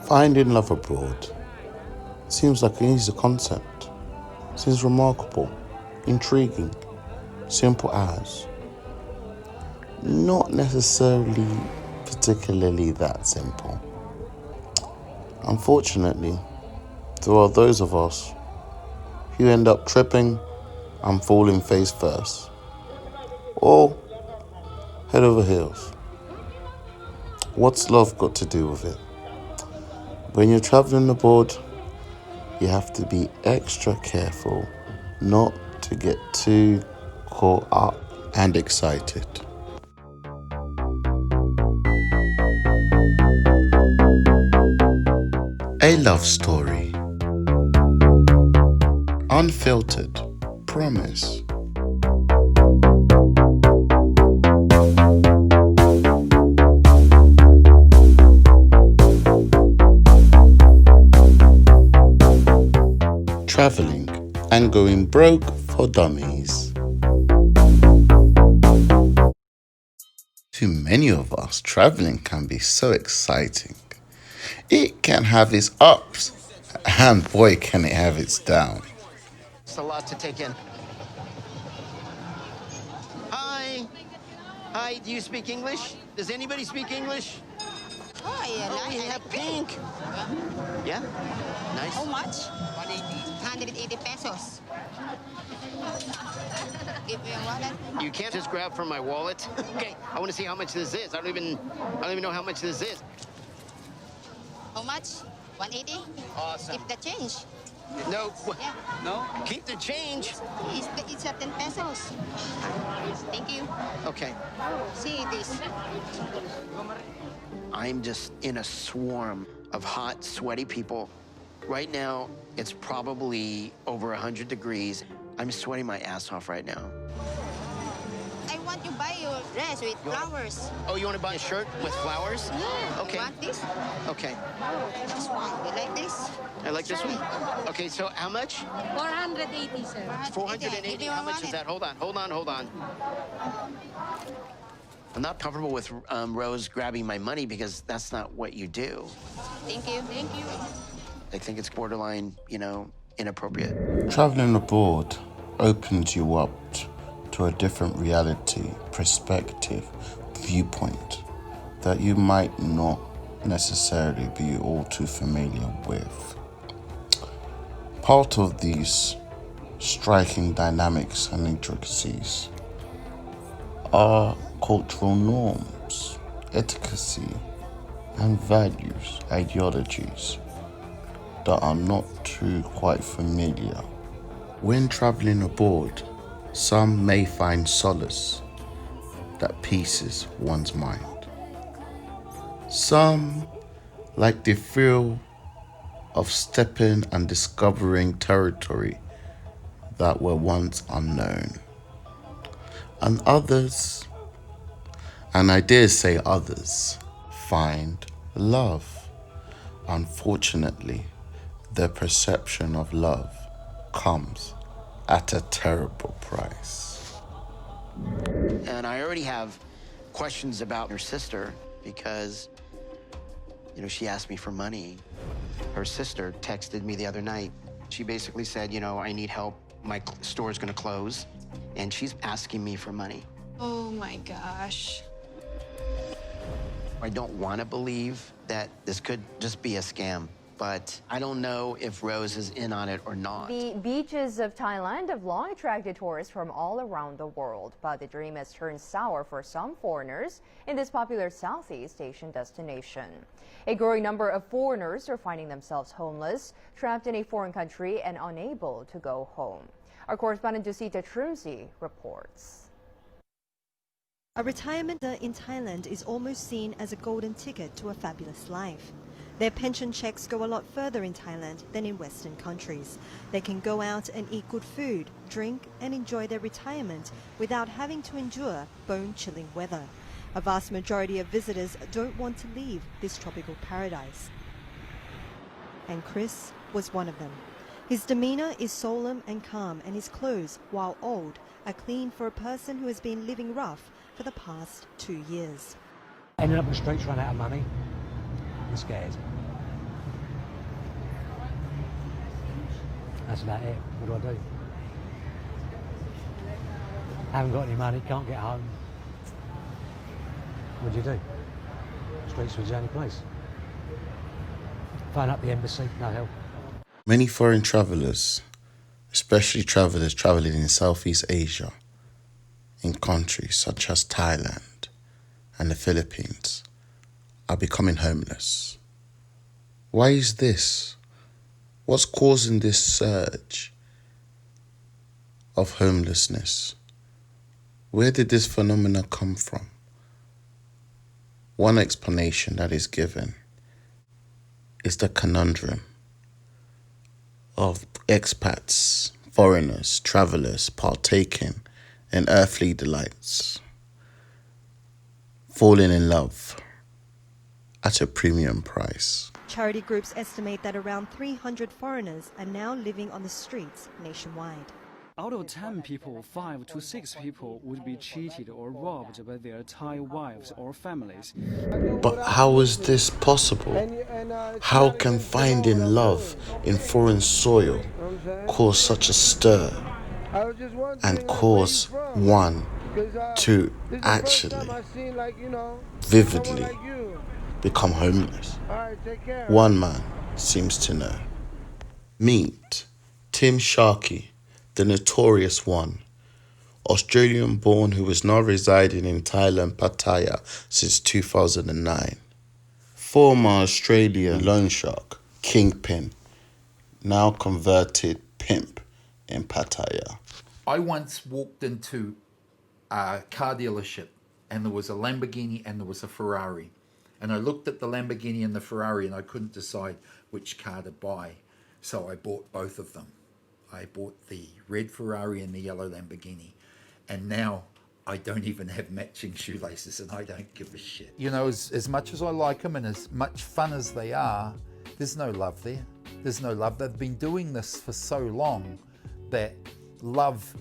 Finding love abroad seems like an easy concept. Seems remarkable, intriguing, simple as. Not necessarily particularly that simple. Unfortunately, there are those of us who end up tripping and falling face first, or head over heels. What's love got to do with it? When you're traveling abroad, you have to be extra careful not to get too caught up and excited. A love story. Unfiltered. Promise. Traveling and going broke for dummies. To many of us, traveling can be so exciting. It can have its ups, and boy can it have its downs. It's a lot to take in. Hi. Hi, do you speak English? Does anybody speak English? Oh, yeah, Oh, we have pink. Yeah? Nice. How much? 180 pesos. Give me a wallet. You can't just grab from my wallet. Okay, I want to see how much this is. I don't even know how much this is. How much? 180? Awesome. Keep the change. No. Yeah. No? Keep the change. It's at 10 pesos. Thank you. Okay. See this. I'm just in a swarm of hot, sweaty people. Right now, it's probably over 100 degrees. I'm sweating my ass off right now. I want you buy your dress with flowers. Oh, you want to buy a shirt with flowers? Yeah. Okay. You want this? Okay. This one. You like this? I like this one. Okay, so how much? 480, sir. 480. How much is that? Hold on. I'm not comfortable with Rose grabbing my money because that's not what you do. Thank you. Thank you. I think it's borderline, inappropriate. Traveling abroad opens you up to a different reality, perspective, viewpoint that you might not necessarily be all too familiar with. Part of these striking dynamics and intricacies are cultural norms, etiquette, and values, ideologies that are not too quite familiar. When traveling abroad, some may find solace that pieces one's mind. Some like the thrill of stepping and discovering territory that were once unknown. And others, and I dare say others, find love. Unfortunately, their perception of love comes at a terrible price. And I already have questions about her sister because, she asked me for money. Her sister texted me the other night. She basically said, I need help. My store's gonna close. And she's asking me for money. Oh my gosh. I don't want to believe that this could just be a scam, but I don't know if Rose is in on it or not. The beaches of Thailand have long attracted tourists from all around the world, but the dream has turned sour for some foreigners in this popular Southeast Asian destination. A growing number of foreigners are finding themselves homeless, trapped in a foreign country and unable to go home. Our correspondent Jusita Trunzi reports. A retirement in Thailand is almost seen as a golden ticket to a fabulous life. Their pension checks go a lot further in Thailand than in Western countries. They can go out and eat good food, drink and enjoy their retirement without having to endure bone-chilling weather. A vast majority of visitors don't want to leave this tropical paradise. And Chris was one of them. His demeanour is solemn and calm, and his clothes, while old, are clean for a person who has been living rough for the past 2 years. Ended up in the streets, ran out of money. I'm scared. That's about it. What do? Haven't got any money, can't get home. What do? Streets was the only place. Phone up the embassy, no help. Many foreign travellers, especially travellers travelling in Southeast Asia, in countries such as Thailand and the Philippines, are becoming homeless. Why is this? What's causing this surge of homelessness? Where did this phenomenon come from? One explanation that is given is the conundrum of expats, foreigners, travellers partaking in earthly delights, falling in love at a premium price. Charity groups estimate that around 300 foreigners are now living on the streets nationwide. Out of 10 people, 5 to 6 people would be cheated or robbed by their Thai wives or families. But how is this possible? How can finding love in foreign soil cause such a stir and cause one to actually vividly become homeless? One man seems to know. Meet Tim Sharkey, the notorious one, Australian-born who is now residing in Thailand, Pattaya, since 2009. Former Australian loan shark, kingpin, now converted pimp in Pattaya. I once walked into a car dealership and there was a Lamborghini and there was a Ferrari. And I looked at the Lamborghini and the Ferrari and I couldn't decide which car to buy. So I bought both of them. I bought the red Ferrari and the yellow Lamborghini. And now I don't even have matching shoelaces and I don't give a shit. You know, as much as I like them and as much fun as they are, there's no love there. There's no love. They've been doing this for so long that love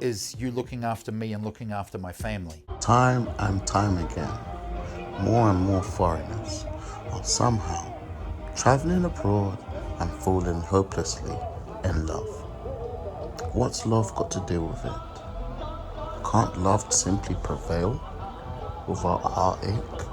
is you looking after me and looking after my family. Time and time again, more and more foreigners are somehow traveling abroad and falling hopelessly in love. What's love got to do with it? Can't love simply prevail without heartache?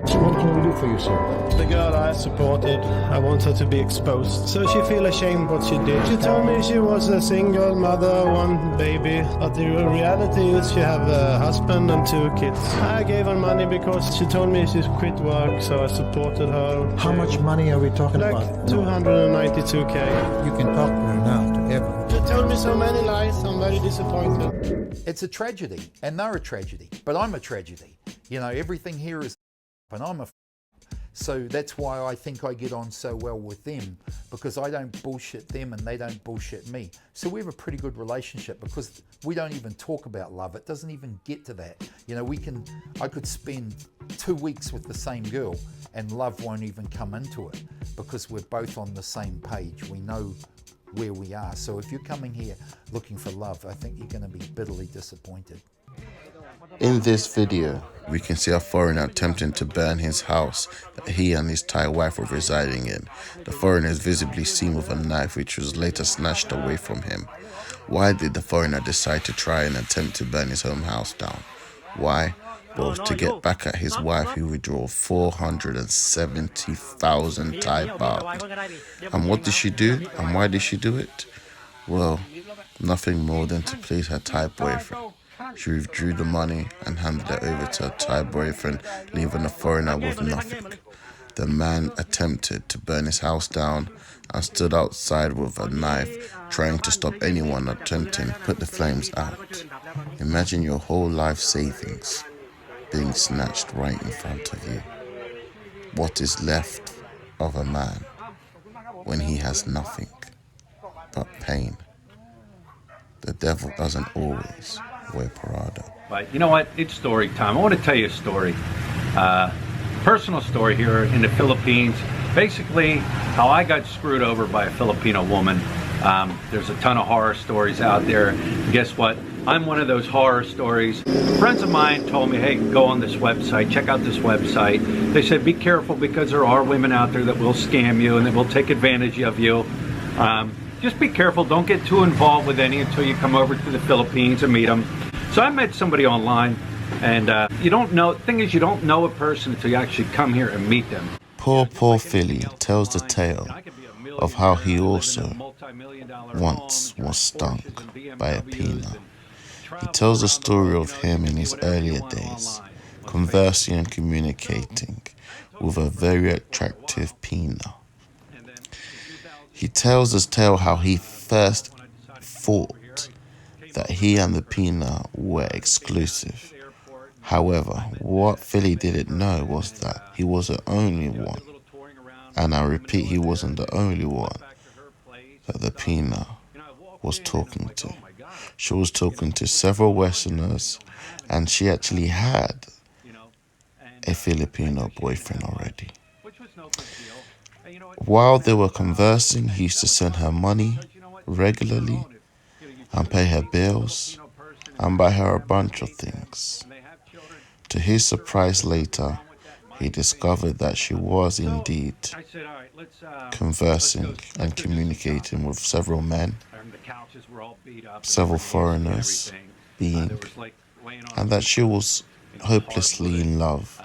So what can you do for yourself? The girl I supported, I want her to be exposed. So she feel ashamed what she did. She told me she was a single mother, one baby. But the reality is she have a husband and 2 kids. I gave her money because she told me she quit work, so I supported her. How much money are we talking about? Like 292k. You can talk to her now, to everyone. She told me so many lies, I'm very disappointed. It's a tragedy, and they're a tragedy, but I'm a tragedy. You know, everything here is and I'm a so that's why I think I get on so well with them, because I don't bullshit them and they don't bullshit me. So we have a pretty good relationship because we don't even talk about love. It doesn't even get to that. You know, I could spend 2 weeks with the same girl and love won't even come into it because we're both on the same page. We know where we are. So if you're coming here looking for love, I think you're going to be bitterly disappointed. In this video, we can see a foreigner attempting to burn his house that he and his Thai wife were residing in. The foreigner is visibly seen with a knife which was later snatched away from him. Why did the foreigner decide to try and attempt to burn his home house down? Why? Well, to get back at his wife who withdrew 470,000 Thai baht. And what did she do? And why did she do it? Well, nothing more than to please her Thai boyfriend. She withdrew the money and handed it over to her Thai boyfriend, leaving the foreigner with nothing. The man attempted to burn his house down and stood outside with a knife, trying to stop anyone attempting to put the flames out. Imagine your whole life savings being snatched right in front of you. What is left of a man when he has nothing but pain? The devil doesn't always wear Prada. But you know what? It's story time. I want to tell you a story. Personal story here in the Philippines. Basically, how I got screwed over by a Filipino woman. There's a ton of horror stories out there. And guess what? I'm one of those horror stories. Friends of mine told me, hey, go on this website, check out this website. They said, be careful because there are women out there that will scam you and that will take advantage of you. Just be careful, don't get too involved with any until you come over to the Philippines and meet them. So I met somebody online, and you don't know, the thing is, you don't know a person until you actually come here and meet them. Poor Philly tells the tale of how he also once was stung by a peanut. He tells the story of him in his earlier days, conversing and communicating with a very attractive peanut. He tells his tale how he first thought that he and the peanut were exclusive. However, what Philly didn't know was that he was the only one. And I repeat, he wasn't the only one that the peanut was talking to. She was talking to several Westerners, and she actually had a Filipino boyfriend already. While they were conversing, he used to send her money regularly and pay her bills and buy her a bunch of things. To his surprise later, he discovered that she was indeed conversing and communicating with several men, several foreigners being, and that she was hopelessly in love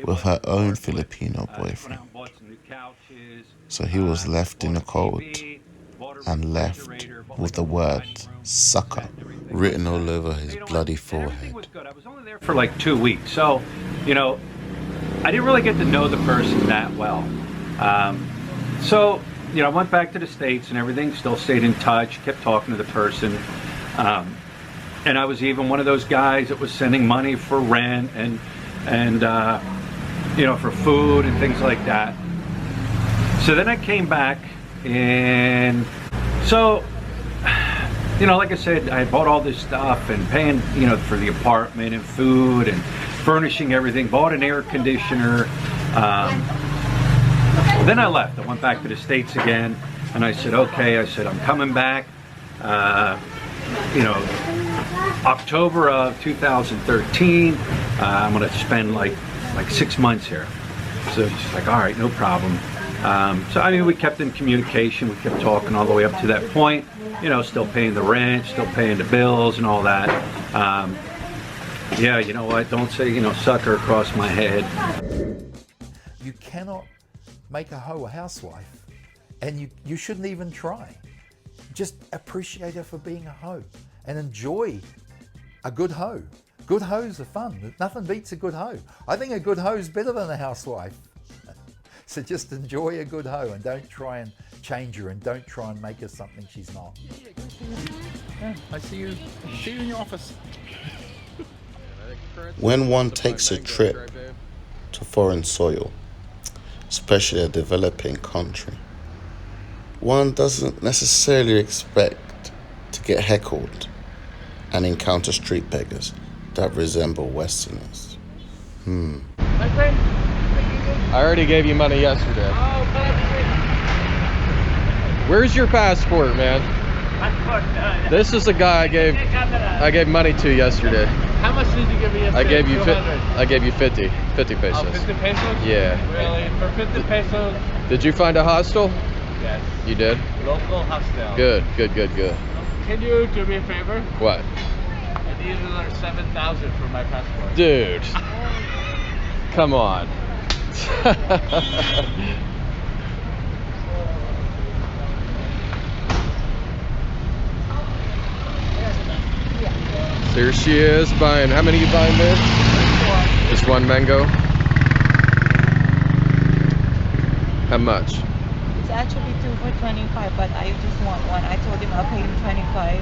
with her own Filipino boyfriend. So he was left in the cold and left with the word sucker written all over his bloody forehead. I was only there for like 2 weeks, so, you know, I didn't really get to know the person that well. So, you know, I went back to the States and everything, still stayed in touch, kept talking to the person. And I was even one of those guys that was sending money for rent and you know, for food and things like that. So then I came back, and so, you know, like I said, I bought all this stuff and paying, you know, for the apartment and food and furnishing everything, bought an air conditioner. Then I left. I went back to the States again, and I said, okay, I said, I'm coming back, you know, October of 2013, I'm gonna spend like 6 months here. So she's like, all right, no problem. So I mean, we kept in communication, we kept talking all the way up to that point, you know, still paying the rent, still paying the bills and all that. Yeah, you know what, don't say, you know, sucker across my head. You cannot make a hoe a housewife, and you shouldn't even try. Just appreciate her for being a hoe and enjoy a good hoe. Good hoes are fun. Nothing beats a good hoe. I think a good hoe is better than a housewife. So just enjoy a good hoe and don't try and change her, and don't try and make her something she's not. Yeah, I see you in your office. When one takes a trip to foreign soil, especially a developing country, one doesn't necessarily expect to get heckled and encounter street beggars that resemble Westerners. My friend, I already gave you money yesterday. Oh, where's your passport, man? This is the guy I gave money to yesterday. How much did you give me yesterday? I gave you 50 pesos. Oh, 50 pesos? Yeah. Really? For 50 pesos? Did you find a hostel? Yes. You did? Local hostel. Good. Can you do me a favor? What? I need another 7,000 for my passport. Dude. Come on. Here she is buying. How many are you buying there? Just one mango. How much? It's actually 2 for 25, but I just want one. I told him I'll pay him 25.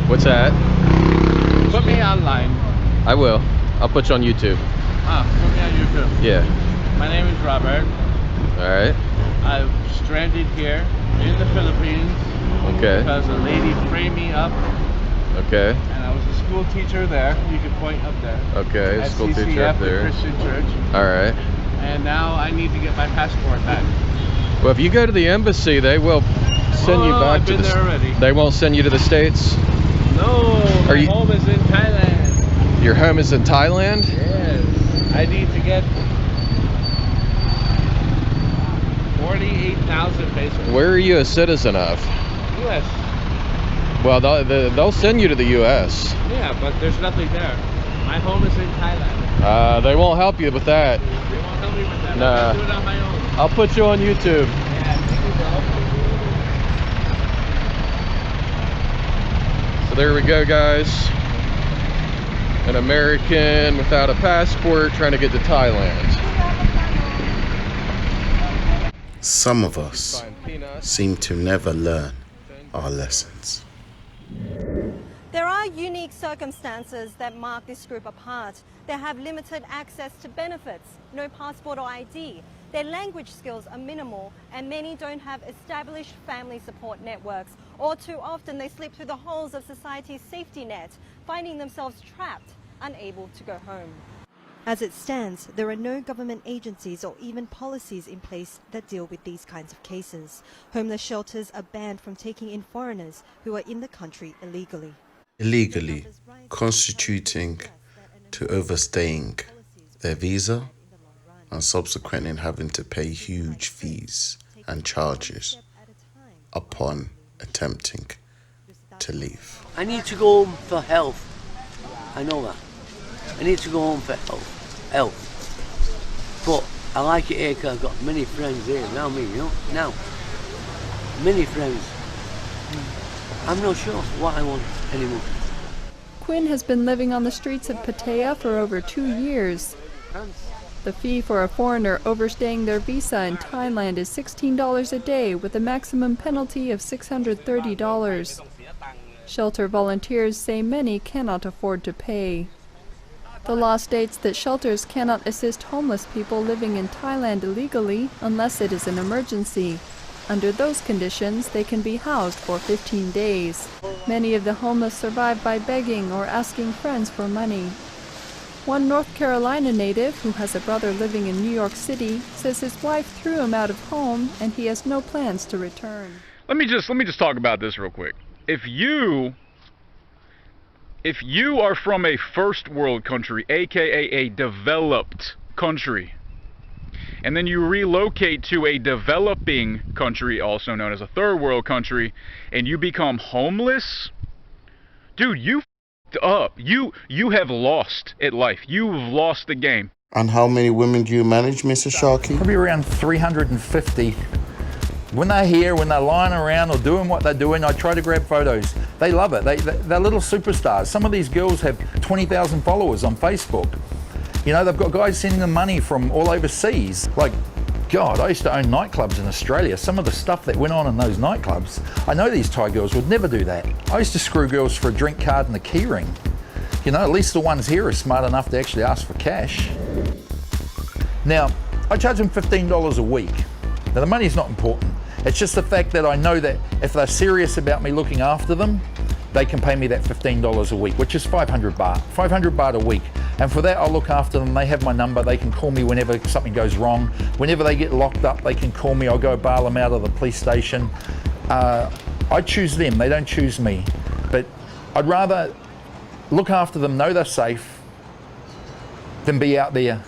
What's that? Put me online. I will. I'll put you on YouTube. Put me on YouTube. Yeah. My name is Robert. All right. I'm stranded here in the Philippines. Okay. Because a lady framed me up. Okay. And I was a school teacher there. You can point up there. Okay, at school CCF, teacher up there. The Christian church. All right. And now I need to get my passport back. Well, if you go to the embassy, they will send you back I've to been the there already. They won't send you to the States? No, my home is in Thailand. Your home is in Thailand? Yes. I need to get 48,000 pesos. Where are you a citizen of? U.S. Well, they'll send you to the U.S. Yeah, but there's nothing there. My home is in Thailand. They won't help you with that. They won't help me with that. Nah. I can do it on my own. I'll put you on YouTube. Yeah, thank you, bro. So there we go, guys. An American without a passport trying to get to Thailand. Some of us seem to never learn our lessons. There are unique circumstances that mark this group apart. They have limited access to benefits, no passport or ID. Their language skills are minimal, and many don't have established family support networks. Or too often they slip through the holes of society's safety net, finding themselves trapped, unable to go home. As it stands, there are no government agencies or even policies in place that deal with these kinds of cases. Homeless shelters are banned from taking in foreigners who are in the country illegally, constituting to overstaying their visa and subsequently having to pay huge fees and charges upon attempting to leave. I need to go home for health. I know that. I need to go home for health. But I like it here because I've got many friends here around me, you know, now. Many friends. I'm not sure what I want anymore. Quinn has been living on the streets of Pattaya for over 2 years. The fee for a foreigner overstaying their visa in Thailand is $16 a day with a maximum penalty of $630. Shelter volunteers say many cannot afford to pay. The law states that shelters cannot assist homeless people living in Thailand illegally unless it is an emergency. Under those conditions, they can be housed for 15 days. Many of the homeless survive by begging or asking friends for money. One North Carolina native who has a brother living in New York City says his wife threw him out of home and he has no plans to return. Let me just talk about this real quick. If you are from a first world country, aka a developed country, and then you relocate to a developing country, also known as a third world country, and you become homeless, dude, you f***ed up. You have lost at life. You've lost the game. And how many women do you manage, Mr. Sharkey? Probably around 350. When they're here, when they're lying around or doing what they're doing, I try to grab photos. They love it. They're little superstars. Some of these girls have 20,000 followers on Facebook. You know, they've got guys sending them money from all overseas. Like, God, I used to own nightclubs in Australia. Some of the stuff that went on in those nightclubs, I know these Thai girls would never do that. I used to screw girls for a drink card and a key ring. You know, at least the ones here are smart enough to actually ask for cash. Now, I charge them $15 a week. Now, the money's not important. It's just the fact that I know that if they're serious about me looking after them, they can pay me that $15 a week, which is 500 baht. 500 baht a week. And for that, I'll look after them. They have my number. They can call me whenever something goes wrong. Whenever they get locked up, they can call me. I'll go bail them out of the police station. I choose them. They don't choose me. But I'd rather look after them, know they're safe, than be out there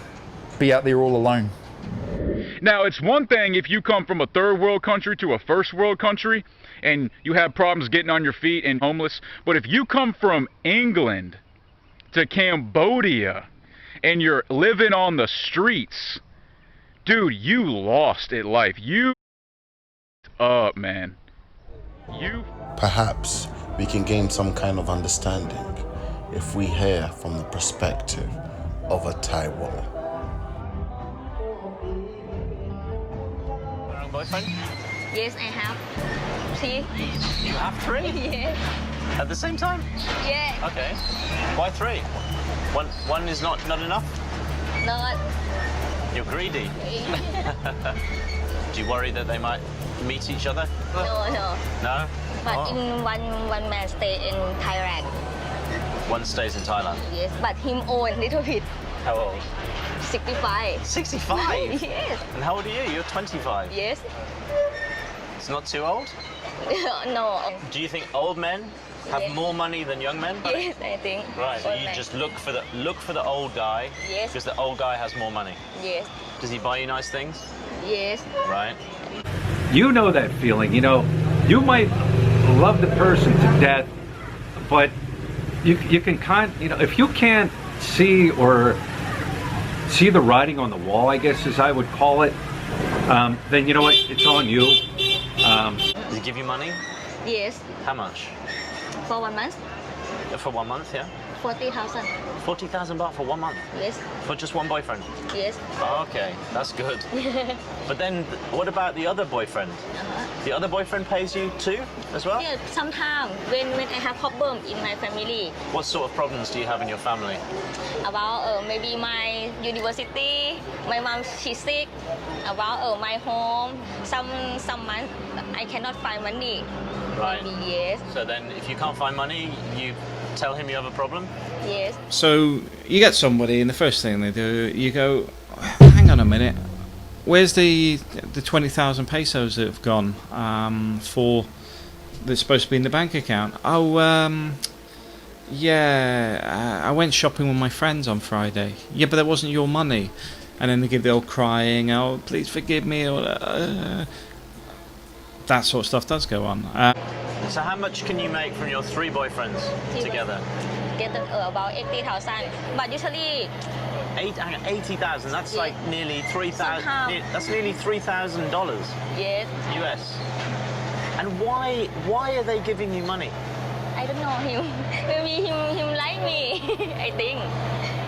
all alone. Now, it's one thing if you come from a third world country to a first world country and you have problems getting on your feet and homeless, but if you come from England to Cambodia and you're living on the streets, dude, you lost at life. You up, man. Perhaps we can gain some kind of understanding if we hear from the perspective of a Thai woman. Boyfriend? Yes, I have 3. You have 3? Yes. At the same time? Yeah. Okay. Why 3? One is not enough? Not. You're greedy. Do you worry that they might meet each other? No. No? But in one man stay in Thailand. One stays in Thailand? Yes, but him old little bit. How old? 65. 65? Yes. And how old are you? You're 25? Yes. It's not too old? No. Do you think old men have more money than young men? Yes, I think. Right, so old you men. just look for the old guy. Yes. Because the old guy has more money. Yes. Does he buy you nice things? Yes. Right. You know that feeling, you know, you might love the person to death, but you can if you can't see the writing on the wall, I guess as I would call it, then you know what, it's on you. Does he give you money? Yes. How much? For 1 month. For 1 month, yeah? 40,000. 40,000 baht for 1 month? Yes. For just one boyfriend? Yes. Okay, that's good. But then, what about the other boyfriend? The other boyfriend pays you too, as well? Yeah, sometimes when I have problem in my family. What sort of problems do you have in your family? About maybe my university, my mom she's sick. About my home, some months I cannot find money. Right. Maybe, yes. So then, if you can't find money, you tell him you have a problem? Yes. So you get somebody, and the first thing they do, you go, hang on a minute, where's the 20,000 pesos that have gone that's supposed to be in the bank account? Oh, yeah, I went shopping with my friends on Friday. Yeah, but that wasn't your money. And then they give the old crying, oh, please forgive me, or that sort of stuff does go on. So how much can you make from your 3 boyfriends together? Get about 80,000, but usually 80,000. That's like nearly $3,000. That's nearly $3,000. Yes. US. And why are they giving you money? I don't know him. Maybe him like me. I think.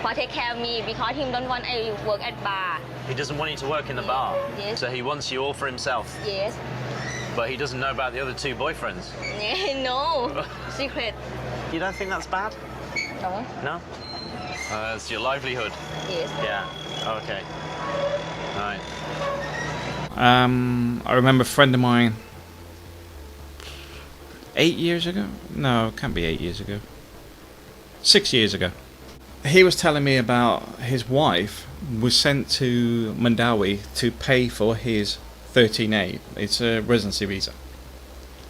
For take care of me because him don't want I work at bar. He doesn't want you to work in the bar. Yes. So he wants you all for himself. Yes. But he doesn't know about the other 2 boyfriends. No. Secret. You don't think that's bad? No. No? It's your livelihood. Yes. Yeah. Okay. Right. I remember a friend of mine 8 years ago? No, it can't be 8 years ago. 6 years ago. He was telling me about his wife was sent to Mandawi to pay for his 13A. It's a residency visa.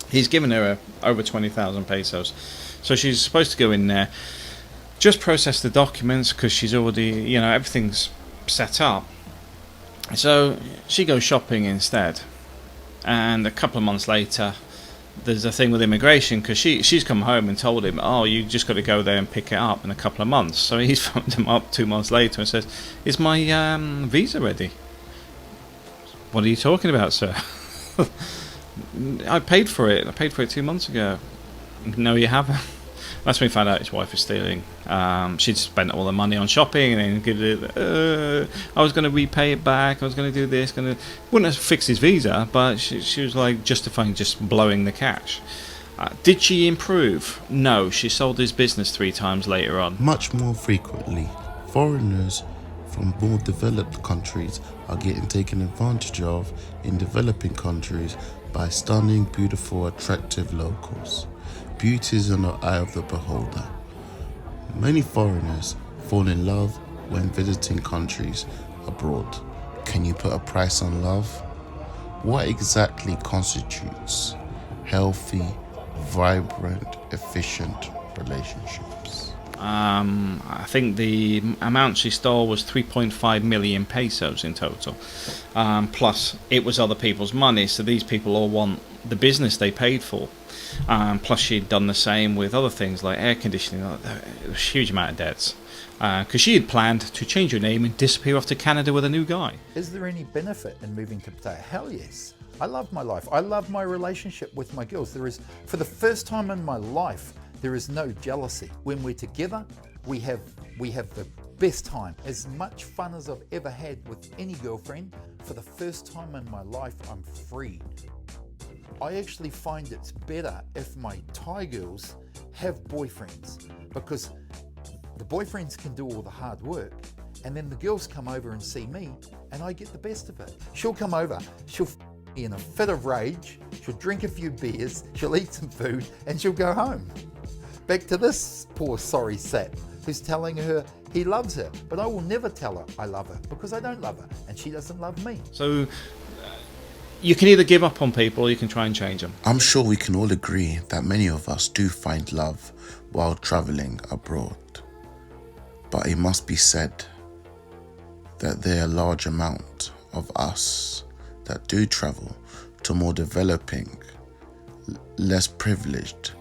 He's given her over 20,000 pesos. So she's supposed to go in there, just process the documents because she's already, everything's set up. So she goes shopping instead. And a couple of months later, there's a thing with immigration because she's come home and told him, oh, you just got to go there and pick it up in a couple of months. So he's phoned him up 2 months later and says, is my visa ready? What are you talking about, sir? I paid for it 2 months ago. No, you haven't. That's when we found out his wife was stealing. She'd spent all the money on shopping and then give it. I was going to repay it back. I was going to do this. Wouldn't have fixed his visa, but she was like justifying just blowing the cash. Did she improve? No, she sold his business 3 times later on. Much more frequently, foreigners from more developed countries are getting taken advantage of in developing countries by stunning, beautiful, attractive locals. Beauty is in the eye of the beholder. Many foreigners fall in love when visiting countries abroad. Can you put a price on love? What exactly constitutes healthy, vibrant, efficient relationships? I think the amount she stole was 3.5 million pesos in total. Plus, it was other people's money, so these people all want the business they paid for. Plus, she'd done the same with other things like air conditioning. It was a huge amount of debts. Because she had planned to change her name and disappear off to Canada with a new guy. Is there any benefit in moving to Pattaya? Hell yes. I love my life. I love my relationship with my girls. There is, for the first time in my life, there is no jealousy. When we're together, we have the best time. As much fun as I've ever had with any girlfriend, for the first time in my life, I'm free. I actually find it's better if my Thai girls have boyfriends, because the boyfriends can do all the hard work, and then the girls come over and see me, and I get the best of it. She'll come over, she'll me in a fit of rage, she'll drink a few beers, she'll eat some food, and she'll go home. Back to this poor sorry sap who's telling her he loves her, but I will never tell her I love her because I don't love her and she doesn't love me. So You can either give up on people or you can try and change them. I'm sure we can all agree that many of us do find love while travelling abroad. But it must be said that there are a large amount of us that do travel to more developing, less privileged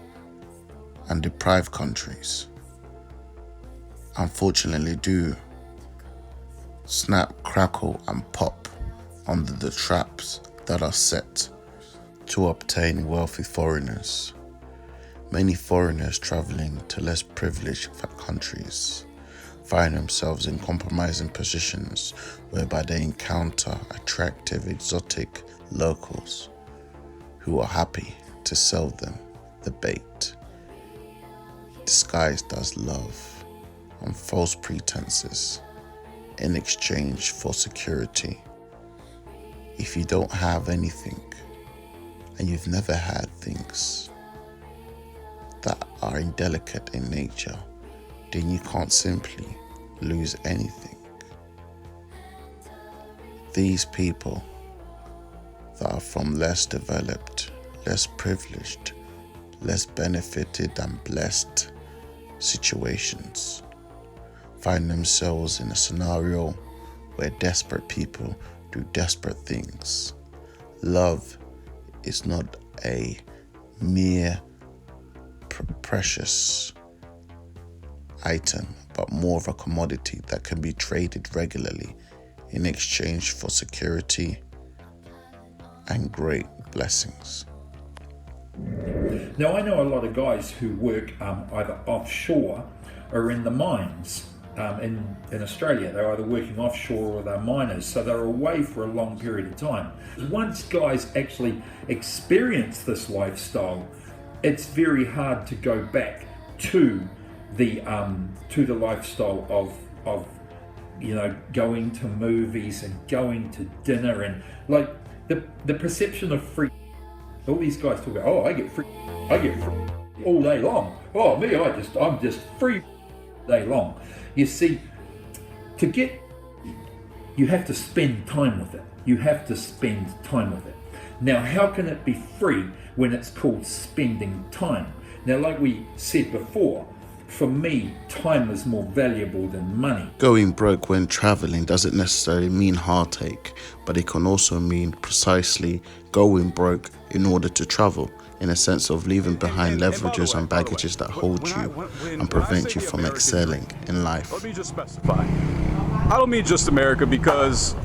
and deprived countries. Unfortunately do snap, crackle and pop under the traps that are set to obtain wealthy foreigners. Many foreigners travelling to less privileged countries find themselves in compromising positions whereby they encounter attractive, exotic locals who are happy to sell them the bait, disguised as love on false pretenses in exchange for security. If you don't have anything and you've never had things that are indelicate in nature, then you can't simply lose anything. These people that are from less developed, less privileged, less benefited and blessed situations find themselves in a scenario where desperate people do desperate things. Love is not a mere precious item, but more of a commodity that can be traded regularly in exchange for security and great blessings. Now, I know a lot of guys who work either offshore or in the mines. In Australia, they're either working offshore or they're miners, so they're away for a long period of time. Once guys actually experience this lifestyle, it's very hard to go back to the lifestyle of going to movies and going to dinner and like the perception of free. All these guys talk about, oh, I get free all day long. Oh, me, I'm just free day long. You see, you have to spend time with it. You have to spend time with it. Now, how can it be free when it's called spending time? Now, like we said before, for me, time is more valuable than money. Going broke when traveling doesn't necessarily mean heartache, but it can also mean precisely going broke in order to travel, in a sense of leaving behind leverages and baggages that hold you and prevent you from excelling in life. Let me just specify. I don't mean just America, because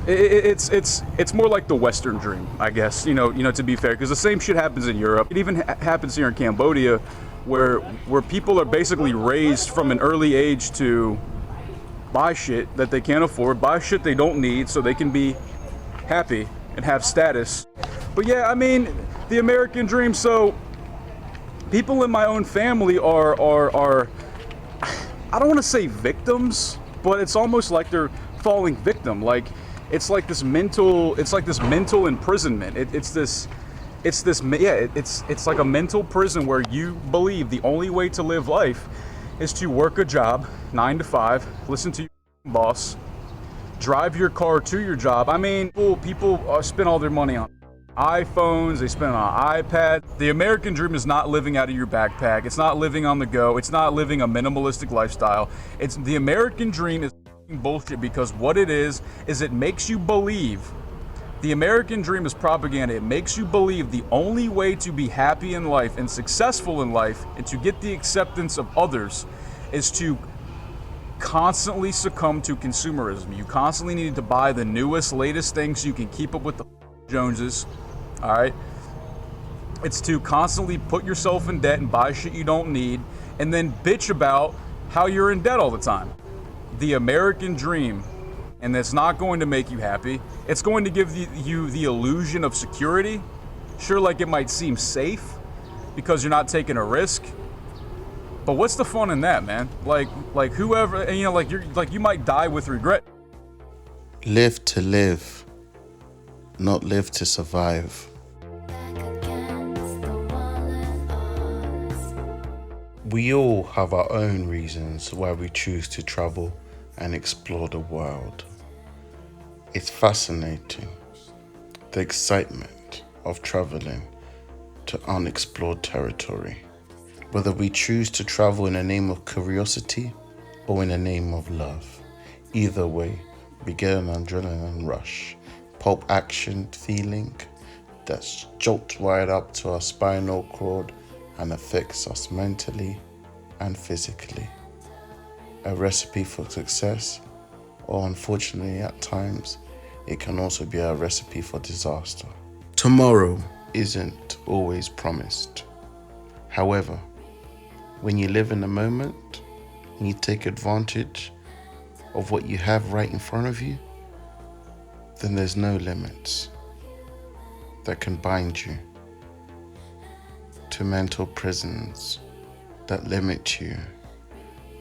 it's more like the Western dream, I guess, you know, to be fair, because the same shit happens in Europe. It even happens here in Cambodia, where people are basically raised from an early age to buy shit that they can't afford, buy shit they don't need so they can be happy and have status. But yeah, I mean, the American dream, so people in my own family are I don't want to say victims, but it's almost like they're falling victim. Like it's like this mental imprisonment. It's like a mental prison where you believe the only way to live life is to work a job 9 to 5, listen to your boss, drive your car to your job. I mean, people spend all their money on iPhones, they spend on iPad. The American dream is not living out of your backpack. It's not living on the go. It's not living a minimalistic lifestyle. The American dream is bullshit, because what it is it makes you believe. The American dream is propaganda. It makes you believe the only way to be happy in life and successful in life and to get the acceptance of others is to constantly succumb to consumerism. You constantly need to buy the newest, latest things so you can keep up with the Joneses. All right, it's to constantly put yourself in debt and buy shit you don't need and then bitch about how you're in debt all the time. The American dream, and that's not going to make you happy. It's going to give you the illusion of security. Sure, like it might seem safe because you're not taking a risk, but what's the fun in that, man? Like whoever, and you might die with regret. Live to live, not live to survive. We all have our own reasons why we choose to travel and explore the world. It's fascinating, the excitement of traveling to unexplored territory. Whether we choose to travel in the name of curiosity or in the name of love, either way, we get an adrenaline rush, pulp action feeling that jolts right up to our spinal cord and affects us mentally and physically. A recipe for success, or unfortunately at times, it can also be a recipe for disaster. Tomorrow isn't always promised. However, when you live in the moment and you take advantage of what you have right in front of you, then there's no limits that can bind you to mental prisons that limit you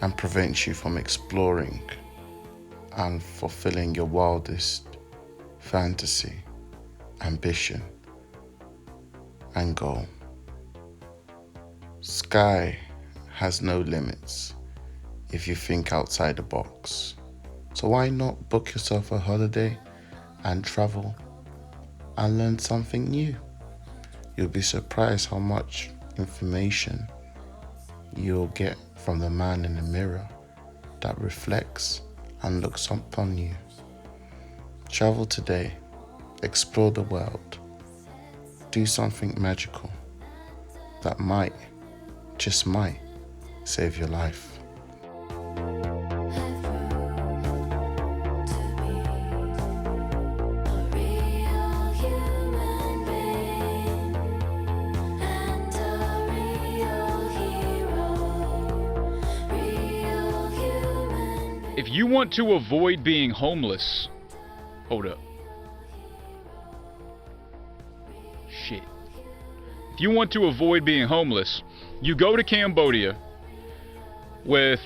and prevent you from exploring and fulfilling your wildest fantasy, ambition, and goal. Sky has no limits if you think outside the box. So why not book yourself a holiday and travel and learn something new? You'll be surprised how much information you'll get from the man in the mirror that reflects and looks upon you. Travel today, explore the world, do something magical that might, just might, save your life. If you want to avoid being homeless, hold up. Shit. If you want to avoid being homeless, you go to Cambodia with,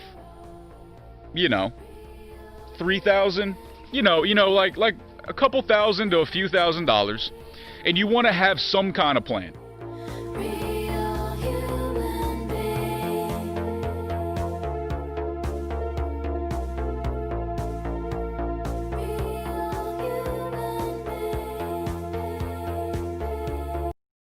$3,000, like a couple thousand to a few $1,000s, and you want to have some kind of plan.